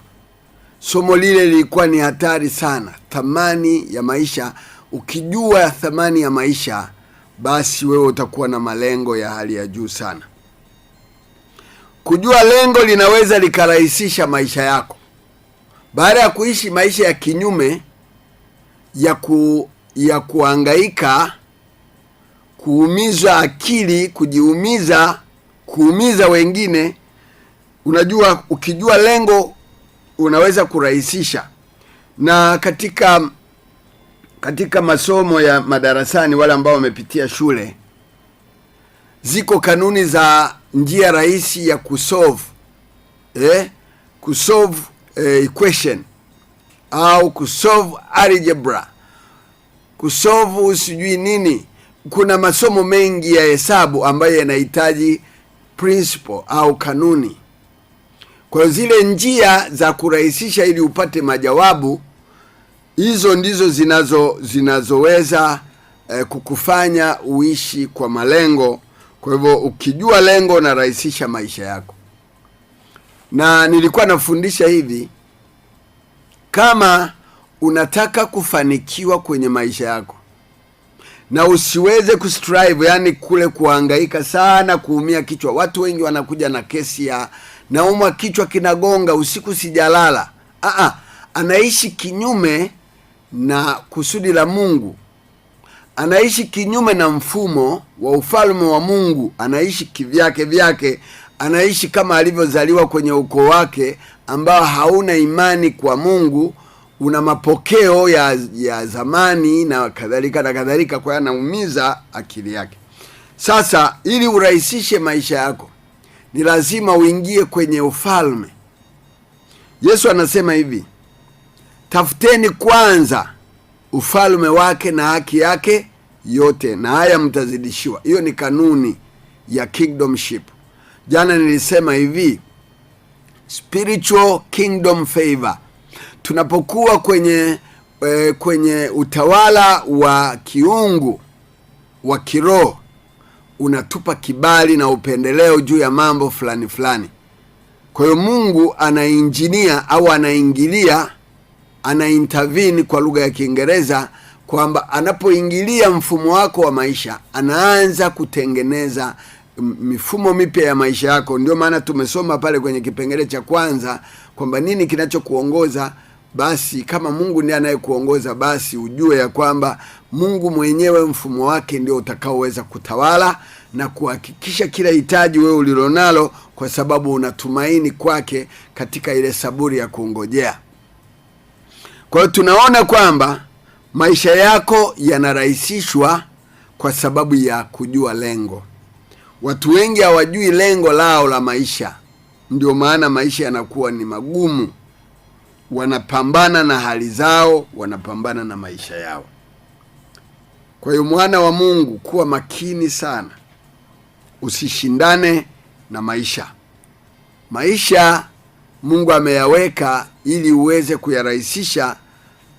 Somo lile lilikuwa ni hatari sana, thamani ya maisha. Ukijua thamani ya maisha, basi wewe utakuwa na malengo ya hali ya juu sana. Kujua lengo linaweza likarahisisha maisha yako. Baada ya kuishi maisha ya kinyume ya kuhangaika, kuumiza akili, kujiumiza, kuumiza wengine, unajua ukijua lengo unaweza kurahisisha. Na katika masomo ya madarasani, wale ambao wamepitia shule, ziko kanuni za njia rahisi ya kusolve equation au kusolve algebra, kusolve usijui nini. Kuna masomo mengi ya hesabu ambayo yanahitaji principle au kanuni. Kwa zile njia za kurahisisha ili upate majawabu, hizo ndizo zinazoweza kukufanya uishi kwa malengo. Kwa hivyo ukijua lengo unarahisisha maisha yako. Na nilikuwa nafundisha hivi, kama unataka kufanikiwa kwenye maisha yako na usiweze kustrive, yani kule kuhangaika sana, kuumia kichwa. Watu wengi wanakuja na kesi ya naumwa kichwa kinagonga usiku sijalala. Anaishi kinyume na kusudi la Mungu. Anaishi kinyume na mfumo wa ufalme wa Mungu. Anaishi kivyake. Anaishi kama alivyozaliwa kwenye ukoo wake ambao hauna imani kwa Mungu, una mapokeo ya zamani na kadhalika. Kwa anaumiza akili yake. Sasa ili urahisishe maisha yako, ni lazima uingie kwenye ufalme. Yesu anasema hivi, tafuteni kwanza ufalme wake na haki yake yote, na haya mtazidishiwa. Hiyo ni kanuni ya kingdomship. Jana nilisema hivi, spiritual kingdom favor. Tunapokuwa kwenye utawala wa kiungu wa kiroho, unatupa kibali na upendeleo juu ya mambo fulani. Kwa hiyo Mungu anainjinia au anaingilia, anaintervene kwa lugha ya Kiingereza, kwamba anapoingilia mfumo wako wa maisha, anaanza kutengeneza mifumo mipya ya maisha yako. Ndio maana tumesoma pale kwenye kipengele cha kwanza kwamba nini kinachokuongoza. Basi kama Mungu ndiye anayekuongoza, basi ujue ya kwamba Mungu mwenyewe mfumo wake ndio utakaoweza kutawala na kuhakikisha kila hitaji wewe ulilonalo, kwa sababu unatumaini kwake katika ile saburi ya kungojea. Kwa hiyo tunaona kwamba maisha yako yanarahisishwa kwa sababu ya kujua lengo. Watu wengi hawajui lengo lao la maisha, ndio maana maisha yanakuwa ni magumu. Wanapambana na hali zao, wanapambana na maisha yao. Kwa hiyo mwana wa Mungu, kuwa makini sana, usishindane na maisha. Maisha Mungu ameyaweka ili uweze kuyarahisisha,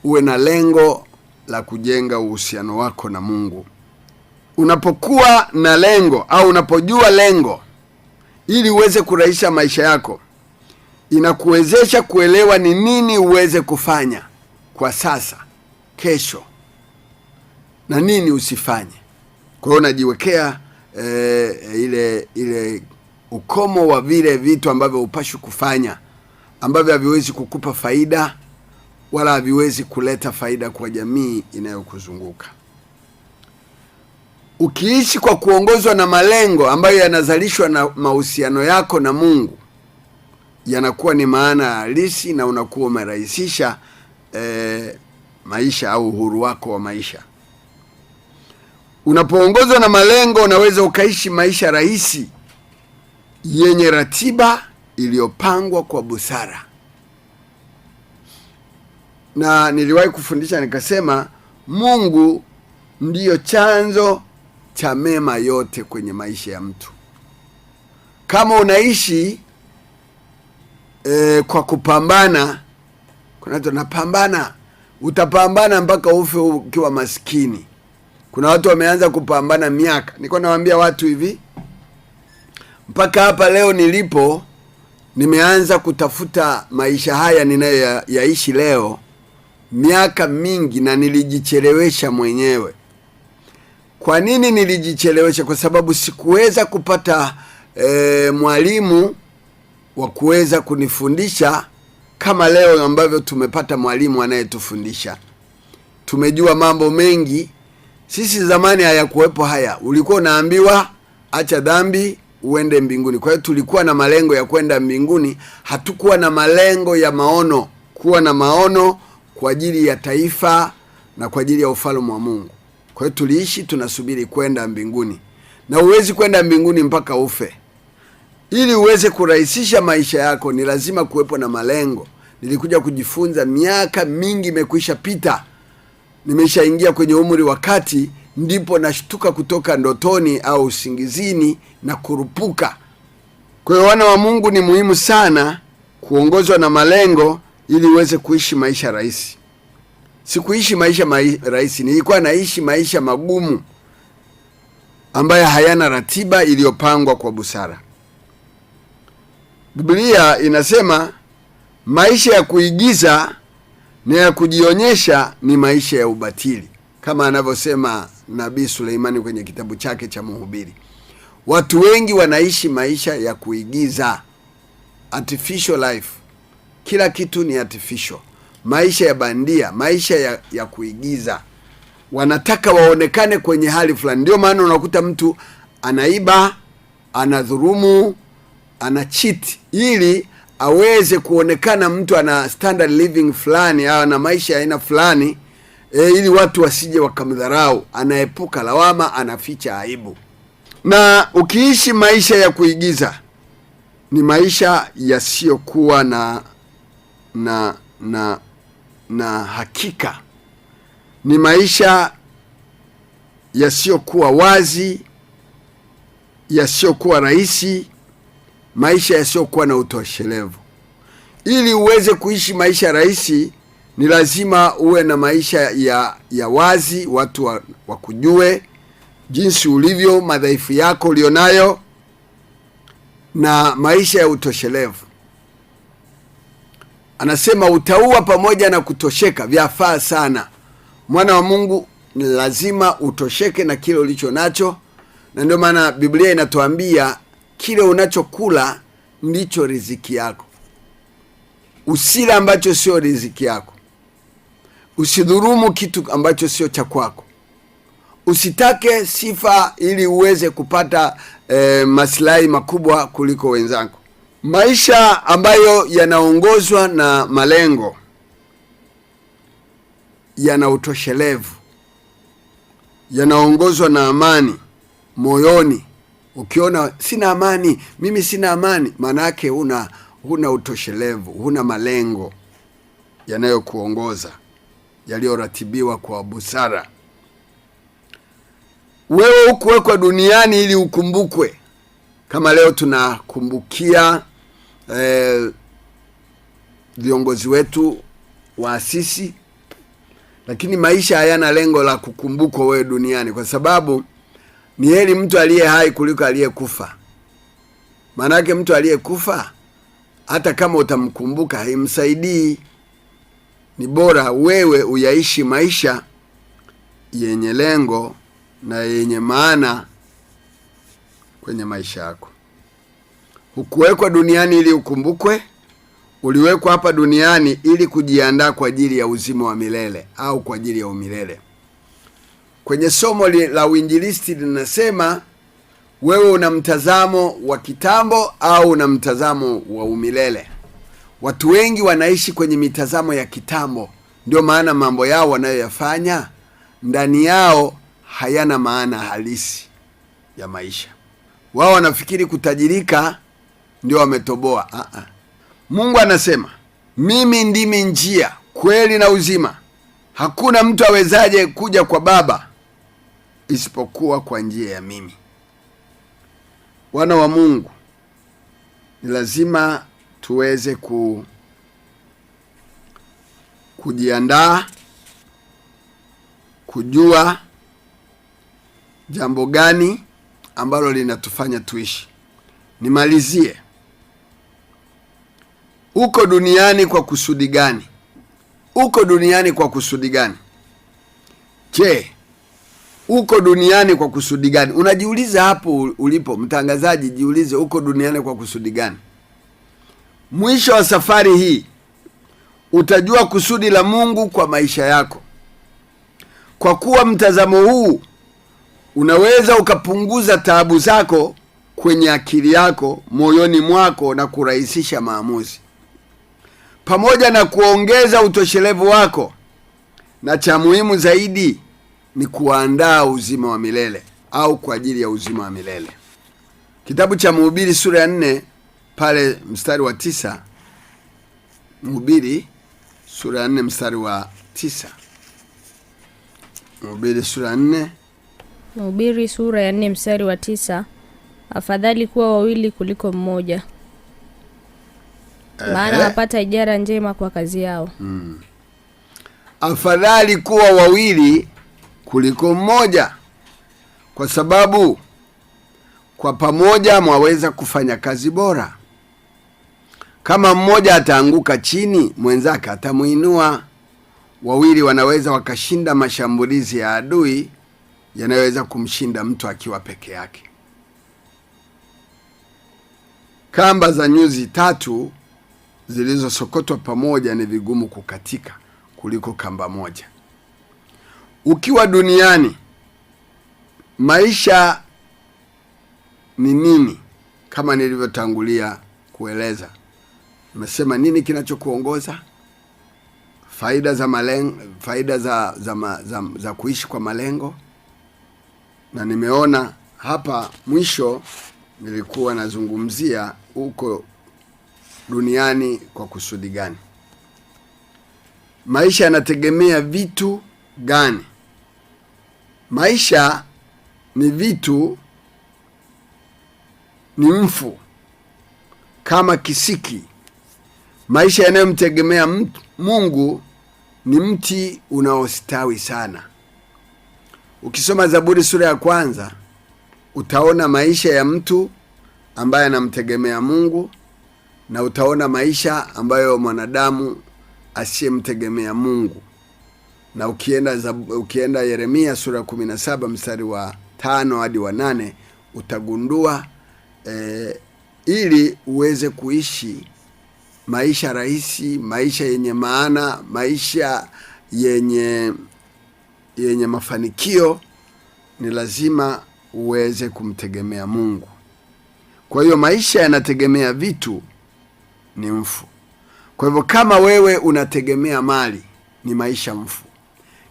uwe na lengo la kujenga uhusiano wako na Mungu. Unapokuwa na lengo au unapojua lengo ili uweze kurahisisha maisha yako, inakuwezesha kuelewa ni nini uweze kufanya kwa sasa, kesho, na nini usifanye. Kwa hiyo unajiwekea ile ukomo wa vile vitu ambavyo upashi kufanya, ambavyo haviwezi kukupa faida wala haviwezi kuleta faida kwa jamii inayokuzunguka. Ukiishi kwa kuongozwa na malengo ambayo yanazalishwa na mahusiano yako na Mungu, yanakuwa ni maana halisi na unakuwa umerahisisha maisha au uhuru wako wa maisha. Unapoongozwa na malengo, unaweza ukaishi maisha rahisi yenye ratiba iliyopangwa kwa busara. Na niliwahi kufundisha nikasema, Mungu ndiyo chanzo cha mema yote kwenye maisha ya mtu. Kama unaishi kwa kupambana, kuna watu wanapambana, utapambana mpaka ufe ukiwa maskini. Kuna watu wameanza kupambana miaka. Nilikuwa nawaambia watu hivi, mpaka hapa leo nilipo nimeanza kutafuta maisha haya ninayoyaishi leo miaka mingi, na nilijichelewesha mwenyewe. Kwa nini nilijichelewesha? Kwa sababu sikuweza kupata mwalimu wa kuweza kunifundisha kama leo ambavyo tumepata mwalimu anayetufundisha. Tumejua mambo mengi. Sisi zamani hayakuwepo haya. Ulikuwa unaambiwa acha dhambi uende mbinguni. Kwa hiyo tulikuwa na malengo ya kwenda mbinguni, hatukuwa na malengo ya maono, kuwa na maono kwa ajili ya taifa na kwa ajili ya ufalme wa Mungu. Kwa hiyo tuliishi tunasubiri kwenda mbinguni. Na huwezi kwenda mbinguni mpaka ufe. Ili uweze kurahisisha maisha yako ni lazima kuwepo na malengo. Nilikuja kujifunza miaka mingi imekwisha pita. Nimeshaingia kwenye umri wa kati, ndipo nashtuka kutoka ndotoni au usingizini na kurupuka. Kwa hiyo wana wa Mungu, ni muhimu sana kuongozwa na malengo ili uweze kuishi maisha rahisi. Sikuishi maisha rahisi, nilikuwa naishi maisha magumu ambayo hayana ratiba iliyopangwa kwa busara. Biblia inasema maisha ya kuigiza na ya kujionyesha ni maisha ya ubatili, kama anavyosema Nabii Suleimani kwenye kitabu chake cha Mhubiri. Watu wengi wanaishi maisha ya kuigiza, artificial life. Kila kitu ni artificial, maisha ya bandia, maisha ya kuigiza. Wanataka waonekane kwenye hali fulani. Ndio maana unakuta mtu anaiba, anadhurumu, ana cheat ili aweze kuonekana mtu ana standard living fulani au ana maisha ya aina fulani, ili watu wasije wakamdharau. Anaepuka lawama, anaficha aibu. Na ukiishi maisha ya kuigiza ni maisha yasiyokuwa na hakika. Ni maisha yasiyokuwa wazi, yasiyokuwa rahisi, maisha yasiyokuwa na utoshelevu. Ili uweze kuishi maisha rahisi ni lazima uwe na maisha ya wazi, watu wakujue jinsi ulivyo, madhaifu yako ulionayo, na maisha ya utoshelevu. Anasema utaua pamoja na kutosheka vyafaa sana. Mwana wa Mungu ni lazima utosheke na kile ulicho nacho, na ndio maana Biblia inatuambia kile unachokula ndicho riziki yako. Usile ambacho sio riziki yako. Usidhurumu kitu ambacho sio cha kwako. Usitake sifa ili uweze kupata maslahi makubwa kuliko wenzako. Maisha ambayo yanaongozwa na malengo yana utoshelevu, yanaongozwa na amani moyoni. Ukiona sina amani, mimi sina amani, maana yake huna utoshelevu, huna malengo yanayokuongoza, yaliyoratibiwa kwa busara. Wewe hukuwekwa duniani ili ukumbukwe. Kama leo tunakumbukia viongozi wetu waasisi, lakini maisha hayana lengo la kukumbukwa wewe duniani, kwa sababu ni heri mtu aliye hai kuliko aliyekufa. Maana yake mtu aliyekufa hata kama utamkumbuka haimsaidii. Ni bora wewe uyaishi maisha yenye lengo na yenye maana kwenye maisha yako. Hukuwekwa duniani ili ukumbukwe, uliwekwa hapa duniani ili kujiandaa kwa ajili ya uzima wa milele au kwa ajili ya umilele. Kwenye somo la uinjilisti linasema wewe una mtazamo wa kitambo au una mtazamo wa umilele. Watu wengi wanaishi kwenye mitazamo ya kitambo, ndio maana mambo yao wanayoyafanya ndani yao hayana maana halisi ya maisha. Wao wanafikiri kutajirika ndio wametoboa. Mungu anasema, mimi ndimi njia, kweli na uzima. Hakuna mtu awezaje kuja kwa Baba isipokuwa kwa njia ya mimi. Wana wa Mungu, ni lazima tuweze kujiandaa, kujua jambo gani ambalo linatufanya tuishi. Nimalizie uko duniani kwa kusudi gani? Uko duniani kwa kusudi gani? Je, uko duniani kwa kusudi gani? Unajiuliza hapo ulipo, mtangazaji, jiulize, uko duniani kwa kusudi gani? Mwisho wa safari hii utajua kusudi la Mungu kwa maisha yako. Kwa kuwa mtazamo huu unaweza ukapunguza taabu zako kwenye akili yako, moyoni mwako, na kurahisisha maamuzi, pamoja na kuongeza utoshelevu wako, na cha muhimu zaidi ni kuandaa uzima wa milele, au kwa ajili ya uzima wa milele. Kitabu cha Mhubiri sura ya 4 pale mstari wa 9. Mhubiri sura ya 4 mstari wa 9. Mhubiri sura ya 4. Mhubiri sura ya 4 mstari wa 9. Afadhali kuwa wawili kuliko mmoja, maana wapata ijara njema kwa kazi yao. Afadhali kuwa wawili kuliko mmoja, kwa sababu kwa pamoja mwaweza kufanya kazi bora. Kama mmoja ataanguka chini, mwenzake atamuinua. Wawili wanaweza wakashinda mashambulizi ya adui yanayoweza kumshinda mtu akiwa peke yake. Kamba za nyuzi 3 zilizosokotwa pamoja ni vigumu kukatika kuliko kamba moja. Ukiwa duniani, maisha ni nini? Kama nilivyotangulia kueleza, nimesema nini kinachokuongoza? Faida za malengo, faida za kuishi kwa malengo. Na nimeona hapa mwisho nilikuwa nazungumzia uko duniani kwa kusudi gani. Maisha yanategemea vitu gani? Maisha ni vitu, ni mfu kama kisiki. Maisha yanayomtegemea Mungu ni mti unaostawi sana. Ukisoma Zaburi sura ya 1 utaona maisha ya mtu ambaye anamtegemea Mungu, na utaona maisha ambayo mwanadamu asiyemtegemea Mungu. Na ukienda Yeremia sura ya 17 mstari wa 5 hadi wa 8 utagundua ili uweze kuishi maisha rahisi, maisha yenye maana, maisha yenye mafanikio, ni lazima uweze kumtegemea Mungu. Kwa hiyo maisha yanategemea vitu, ni mfu. Kwa hivyo kama wewe unategemea mali, ni maisha mfu.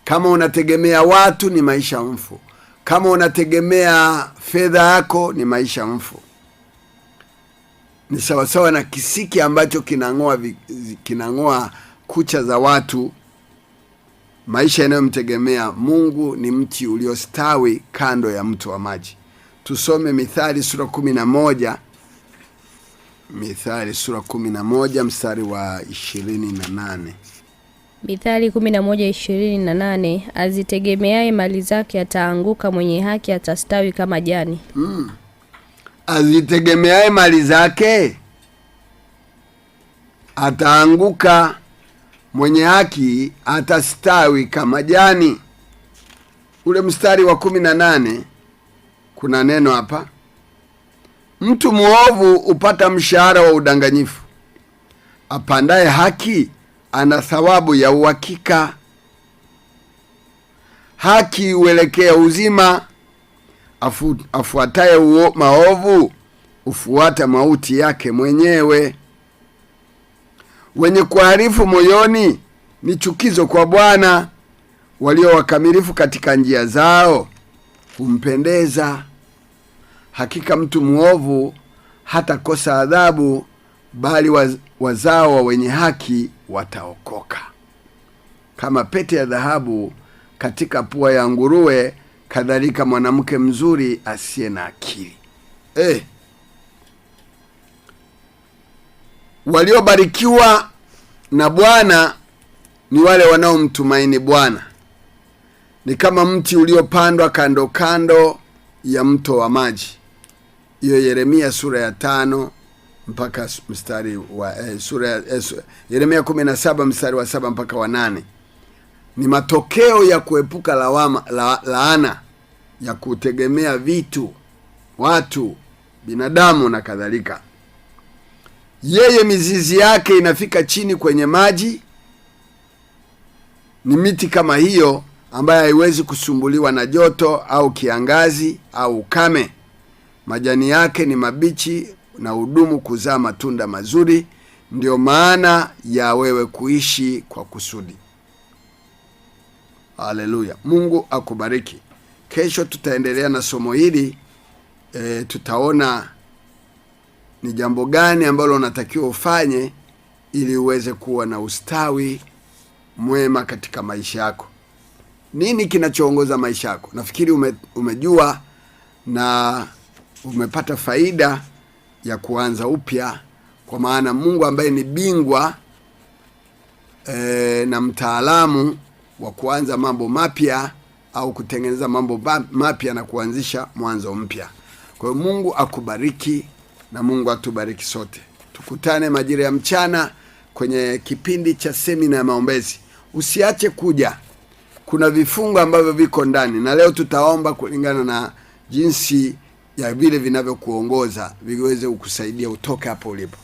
Kama unategemea watu, ni maisha mfu. Kama unategemea fedha yako, ni maisha mfu. Ni sawasawa na kisiki ambacho kinang'oa kucha za watu. Maisha yanayomtegemea Mungu ni mti uliostawi kando ya mto wa maji. Tusome Mithali sura 11. Mithali sura 11 mstari wa 28. Mithali 11:28. Azitegemeaye mali zake ataanguka, mwenye haki atastawi kama jani. Azitegemeaye mali zake ataanguka, mwenye haki atastawi kama jani. Ule mstari wa 18 kuna neno hapa: mtu muovu upata mshahara wa udanganyifu, apandaye haki ana thawabu ya uhakika. Haki uelekea uzima, afuataye maovu ufuata mauti yake mwenyewe. Wenye kuharifu moyoni ni chukizo kwa Bwana, walio wakamilifu katika njia zao humpendeza. Hakika mtu muovu hatakosa adhabu, bali wazao wa wenye haki wataokoka. Kama pete ya dhahabu katika pua ya nguruwe, kadhalika mwanamke mzuri asiye na akili. Waliobarikiwa na Bwana ni wale wanaomtumaini Bwana. Ni kama mti uliopandwa kando kando ya mto wa maji. Hiyo Yeremia sura ya 5 mpaka mstari wa Yeremia 17 mstari wa 7 mpaka wa 8. Ni matokeo ya kuepuka laana ya kutegemea vitu, watu, binadamu na kadhalika. Yeye mizizi yake inafika chini kwenye maji. Ni miti kama hiyo ambayo haiwezi kusumbuliwa na joto au kiangazi au ukame. Majani yake ni mabichi na hudumu kuzaa matunda mazuri. Ndio maana ya wewe kuishi kwa kusudi. Haleluya. Mungu akubariki. Kesho tutaendelea na somo hili. Tutaona ni jambo gani ambalo unatakiwa ufanye ili uweze kuwa na ustawi mwema katika maisha yako. Nini kinachoongoza maisha yako? Nafikiri umejua na umepata faida ya kuanza upya, kwa maana Mungu ambaye ni bingwa na mtaalamu wa kuanza mambo mapya au kutengeneza mambo mapya na kuanzisha mwanzo mpya. Kwa hiyo Mungu akubariki na Mungu atubariki sote. Tukutane majira ya mchana kwenye kipindi cha semina ya maombezi. Usiache kuja. Kuna vifungo ambavyo viko ndani, na leo tutaomba kulingana na jinsi ya vile vinavyokuongoza viweze kukusaidia utoke hapo ulipo.